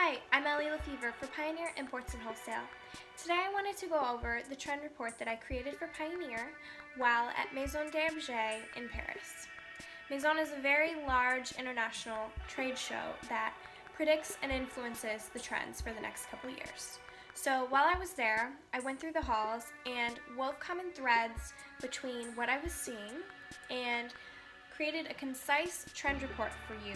Hi, I'm Ellie LaFever for Pioneer Imports and Wholesale. Today I wanted to go over the trend report that I created for Pioneer while at Maison Objet in Paris. Maison is a very large international trade show that predicts and influences the trends for the next couple years. So while I was there, I went through the halls and wove common threads between what I was seeing and created a concise trend report for you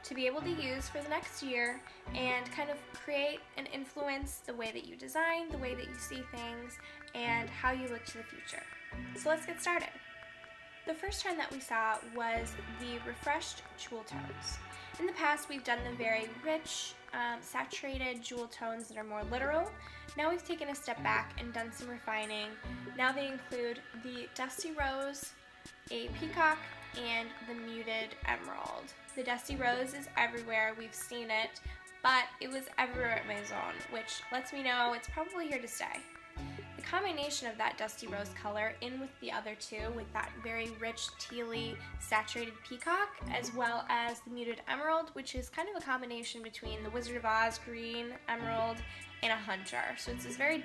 to be able to use for the next year and kind of create and influence the way that you design, the way that you see things, and how you look to the future. So let's get started. The first trend that we saw was the refreshed jewel tones. In the past, we've done the very rich, saturated jewel tones that are more literal. Now we've taken a step back and done some refining. Now they include the dusty rose, a peacock, and the muted emerald. The dusty rose is everywhere, we've seen it, but it was everywhere at Maison, which lets me know it's probably here to stay. The combination of that dusty rose color in with the other two, with that very rich tealy saturated peacock, as well as the muted emerald, which is kind of a combination between the Wizard of Oz green emerald and a hunter. So it's this very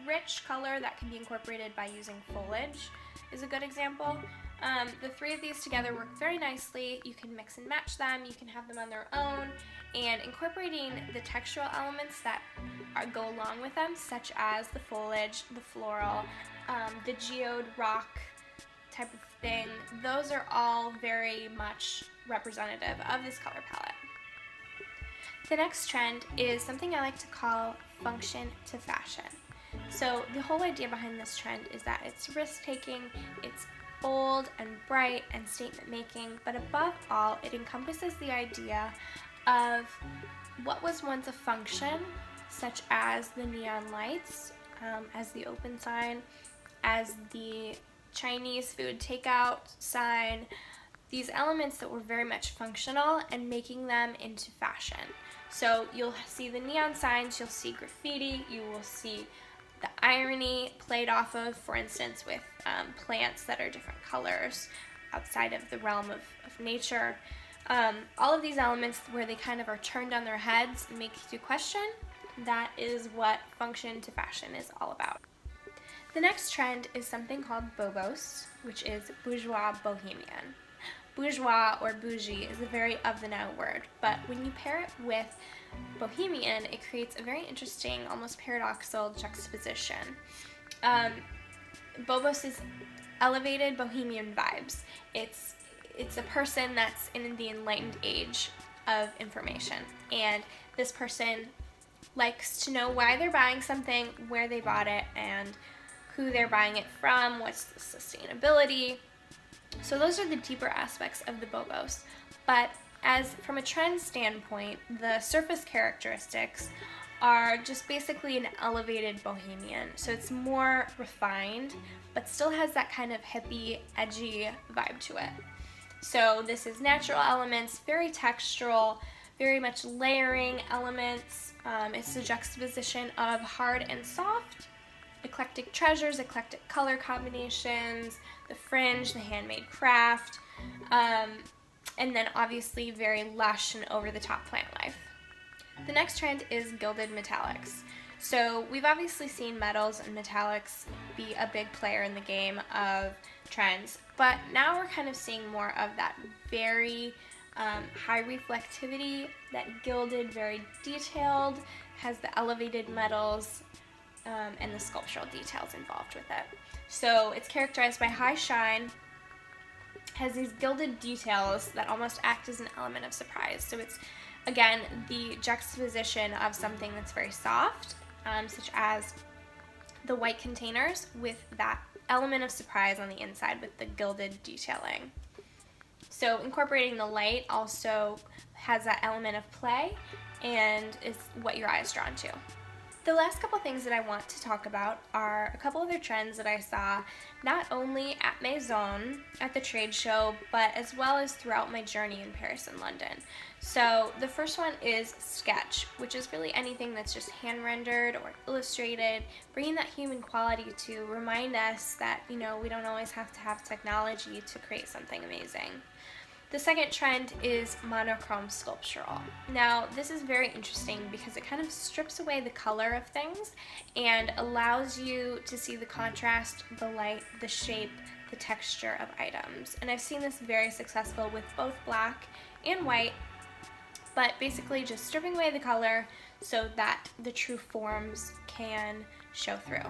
rich color that can be incorporated by using foliage, is a good example. The three of these together work very nicely. You can mix and match them, you can have them on their own, and incorporating the textural elements that go along with them, such as the foliage, the floral, the geode rock type of thing, those are all very much representative of this color palette. The next trend is something I like to call function to fashion. So the whole idea behind this trend is that it's risk-taking, it's bold and bright and statement making, but above all, it encompasses the idea of what was once a function, such as the neon lights, as the open sign, as the Chinese food takeout sign, these elements that were very much functional and making them into fashion. So you'll see the neon signs, you'll see graffiti, you will see the irony played off of, for instance, with plants that are different colors outside of the realm of nature. All of these elements where they kind of are turned on their heads and make you question, that is what function to fashion is all about. The next trend is something called Phobos, which is bourgeois bohemian. Bourgeois or bougie is a very of the now word, but when you pair it with bohemian, it creates a very interesting, almost paradoxical juxtaposition. Phobos is elevated bohemian vibes. It's a person that's in the enlightened age of information, and this person likes to know why they're buying something, where they bought it, and who they're buying it from, what's the sustainability. So those are the deeper aspects of the Phobos, but as from a trend standpoint, the surface characteristics are just basically an elevated bohemian. So it's more refined, but still has that kind of hippie, edgy vibe to it. So this is natural elements, very textural, very much layering elements. It's the juxtaposition of hard and soft, eclectic treasures, eclectic color combinations, the fringe, the handmade craft, and then obviously very lush and over-the-top plant life. The next trend is gilded metallics. So we've obviously seen metals and metallics be a big player in the game of trends, but now we're kind of seeing more of that very high reflectivity, that gilded, very detailed, has the elevated metals, and the sculptural details involved with it. So it's characterized by high shine, has these gilded details that almost act as an element of surprise. So it's, again, the juxtaposition of something that's very soft, such as the white containers, with that element of surprise on the inside with the gilded detailing. So incorporating the light also has that element of play and is what your eye is drawn to. The last couple things that I want to talk about are a couple other trends that I saw not only at Maison at the trade show, but as well as throughout my journey in Paris and London. So the first one is sketch, which is really anything that's just hand rendered or illustrated, bringing that human quality to remind us that, we don't always have to have technology to create something amazing. The second trend is monochrome sculptural. Now, this is very interesting because it kind of strips away the color of things and allows you to see the contrast, the light, the shape, the texture of items. And I've seen this very successful with both black and white, but basically just stripping away the color so that the true forms can show through.